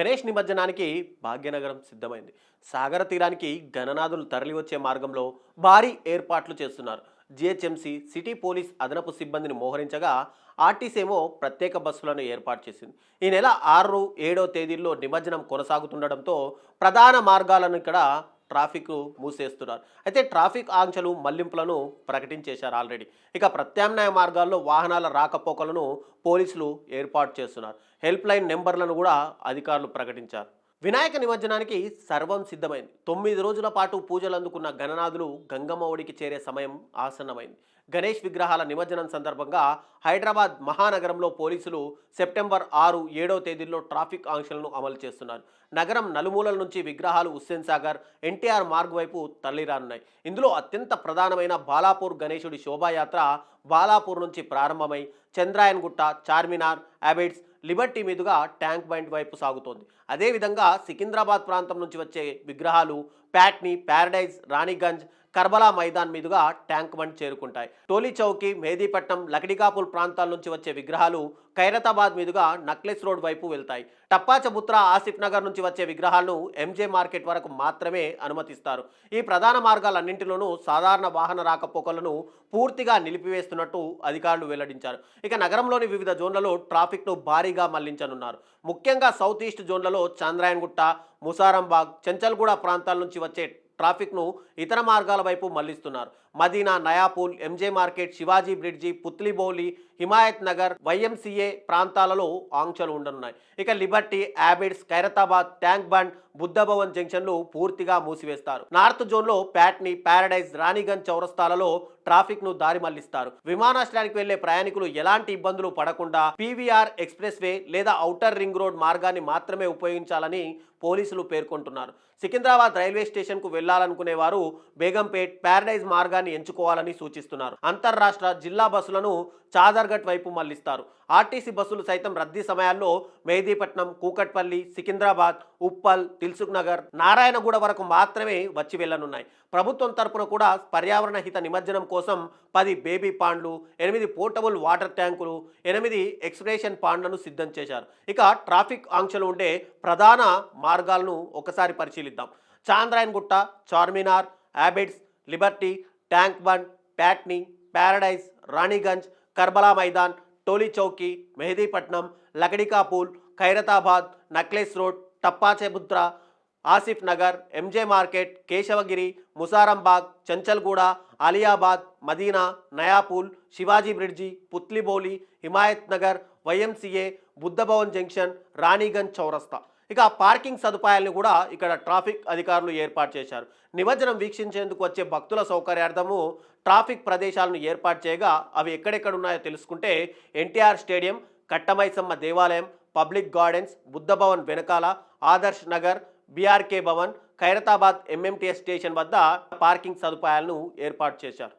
గణేష్ నిమజ్జనానికి భాగ్యనగరం సిద్ధమైంది. సాగర తీరానికి గణనాథులు తరలివచ్చే మార్గంలో భారీ ఏర్పాట్లు చేస్తున్నారు. జిహెచ్ఎంసీ సిటీ పోలీస్ అదనపు సిబ్బందిని మోహరించగా ఆర్టీసీ ఏమో ప్రత్యేక బస్సులను ఏర్పాటు చేసింది. ఈ నెల 6, 7వ తేదీల్లో నిమజ్జనం కొనసాగుతుండడంతో ప్రధాన మార్గాలను ఇక్కడ ట్రాఫిక్ మూసేస్తున్నారు. అయితే ట్రాఫిక్ ఆంక్షలు మళ్లింపులను ప్రకటించేశారు ఆల్రెడీ. ఇక ప్రత్యామ్నాయ మార్గాల్లో వాహనాల రాకపోకలను పోలీసులు ఏర్పాటు చేస్తున్నారు. హెల్ప్ లైన్ నెంబర్లను కూడా అధికారులు ప్రకటించారు. వినాయక నిమజ్జనానికి సర్వం సిద్ధమైంది. 9 రోజుల పాటు పూజలు అందుకున్న గణనాథులు గంగమ్మ ఒడికి చేరే సమయం ఆసన్నమైంది. గణేష్ విగ్రహాల నిమజ్జనం సందర్భంగా హైదరాబాద్ మహానగరంలో పోలీసులు సెప్టెంబర్ 6, 7వ తేదీల్లో ట్రాఫిక్ ఆంక్షలను అమలు చేస్తున్నారు. నగరం నలుమూలల నుంచి విగ్రహాలు హుస్సేన్ సాగర్, ఎన్టీఆర్ మార్గ్ వైపు తరలిరానున్నాయి. ఇందులో అత్యంత ప్రధానమైన బాలాపూర్ గణేశుడి శోభాయాత్ర బాలాపూర్ నుంచి ప్రారంభమై చంద్రాయన్ గుట్ట, చార్మినార్, అబిడ్స్, లిబర్టీ మీదుగా ట్యాంక్ బండ్ వైపు సాగుతోంది. అదేవిధంగా సికింద్రాబాద్ ప్రాంతం నుంచి వచ్చే విగ్రహాలు ప్యాట్నీ, ప్యారడైజ్, రాణిగంజ్, కర్బలా మైదాన్ మీదుగా ట్యాంక్ బండ్ చేరుకుంటాయి. టోలీ చౌకీ, మెహదీపట్నం, లక్డికాపూల్ ప్రాంతాల నుంచి వచ్చే విగ్రహాలు ఖైరతాబాద్ మీదుగా నక్లెస్ రోడ్ వైపు వెళ్తాయి. టప్పాచబుత్ర, ఆసిఫ్ నగర్ నుంచి వచ్చే విగ్రహాలను ఎంజే మార్కెట్ వరకు మాత్రమే అనుమతిస్తారు. ఈ ప్రధాన మార్గాలన్నింటిలోనూ సాధారణ వాహన రాకపోకలను పూర్తిగా నిలిపివేస్తున్నట్టు అధికారులు వెల్లడించారు. ఇక నగరంలోని వివిధ జోన్లలో ట్రాఫిక్ను భారీగా మళ్లించనున్నారు. ముఖ్యంగా సౌత్ ఈస్ట్ జోన్లలో చాంద్రాయన్గుట్ట, ముసారంబాగ్, చెంచల్గూడ ప్రాంతాల నుంచి వచ్చే ట్రాఫిక్ను ఇతర మార్గాల వైపు మళ్లిస్తున్నారు. Madina, Nayapul, MJ market, Shivaji bridge, Putlibowli, Himayat Nagar, YMCA ప్రాంతాలలో ఆంక్షలు ఉండనున్నాయి. ఇక లిబర్టీ, అబిడ్స్, ఖైరతాబాద్, ట్యాంక్ బండ్, బుద్ధభవన్ జంక్షన్లు పూర్తిగా మూసివేస్తారు. నార్త్ జోన్లో ప్యాట్నీ, ప్యారడైజ్, రాణిగంజ్ చౌరస్తాలలో ట్రాఫిక్ను దారి మళ్లిస్తారు. విమానాశ్రయానికి వెళ్లే ప్రయాణికులు ఎలాంటి ఇబ్బందులు పడకుండా పీవీఆర్ ఎక్స్ప్రెస్ వే లేదా ఔటర్ రింగ్ రోడ్ మార్గాన్ని మాత్రమే ఉపయోగించాలని పోలీసులు పేర్కొంటున్నారు. సికింద్రాబాద్ రైల్వే స్టేషన్కు వెళ్లాలనుకునే వారు బేగంపేట్, ప్యారడైజ్ మార్గాన్ని ఎంచుకోవాలని సూచిస్తున్నారు. అంతర్రాష్ట్ర, జిల్లా బస్సులను చాదర్ఘట్ వైపు మళ్లిస్తారు. ఆర్టీసీ బస్సులు సైతం రద్దీ సమయాల్లో మెహదీపట్నం, కూకట్పల్లి, సికింద్రాబాద్, ఉప్పల్, దిల్సుఖ్ నగర్, నారాయణగూడ వరకు మాత్రమే వచ్చి వెళ్లనున్నాయి. ప్రభుత్వం తరపున కూడా పర్యావరణ హిత నిమజ్జనం కోసం 10 బేబీ పాండ్లు, 8 పోర్టబుల్ వాటర్ ట్యాంకులు, 8 ఎక్స్ప్రెషన్ పాండ్లను సిద్ధం చేశారు. ఇక ట్రాఫిక్ ఆంక్షలు ఉండే ప్రధాన మార్గాలను ఒకసారి పరిశీలిద్దాం. Chandrayan Gutta, Charminar, Abids, Liberty, Tank Bund, Patny, Paradise, Ranigunj, Karbala Maidan, Toli Chowki, Mehdipatnam, Lakdikapul, Khairatabad, Necklace Road, Tappachabutra, Asif Nagar, MJ market, Keshavagiri, Musarambagh, Chanchalguda, Aliabad, Madina, Nayapul, Shivaji bridge, Putlibowli, Himayat Nagar, YMCA, Buddhabhavan junction, Ranigunj చౌరస్తా. ఇక పార్కింగ్ సదుపాయాలను కూడా ఇక్కడ ట్రాఫిక్ అధికారులు ఏర్పాటు చేశారు. నిమజ్జనం వీక్షించేందుకు వచ్చే భక్తుల సౌకర్యార్థము ట్రాఫిక్ ప్రదేశాలను ఏర్పాటు చేయగా అవి ఎక్కడెక్కడ ఉన్నాయో తెలుసుకుంటే ఎన్టీఆర్ స్టేడియం, కట్టమైసమ్మ దేవాలయం, పబ్లిక్ గార్డెన్స్, బుద్ధభవన్ వెనకాల, Adarsh Nagar, BRK Bhavan, Khairatabad MMTS station వద్ద పార్కింగ్ సదుపాయాలను ఏర్పాటు చేశారు.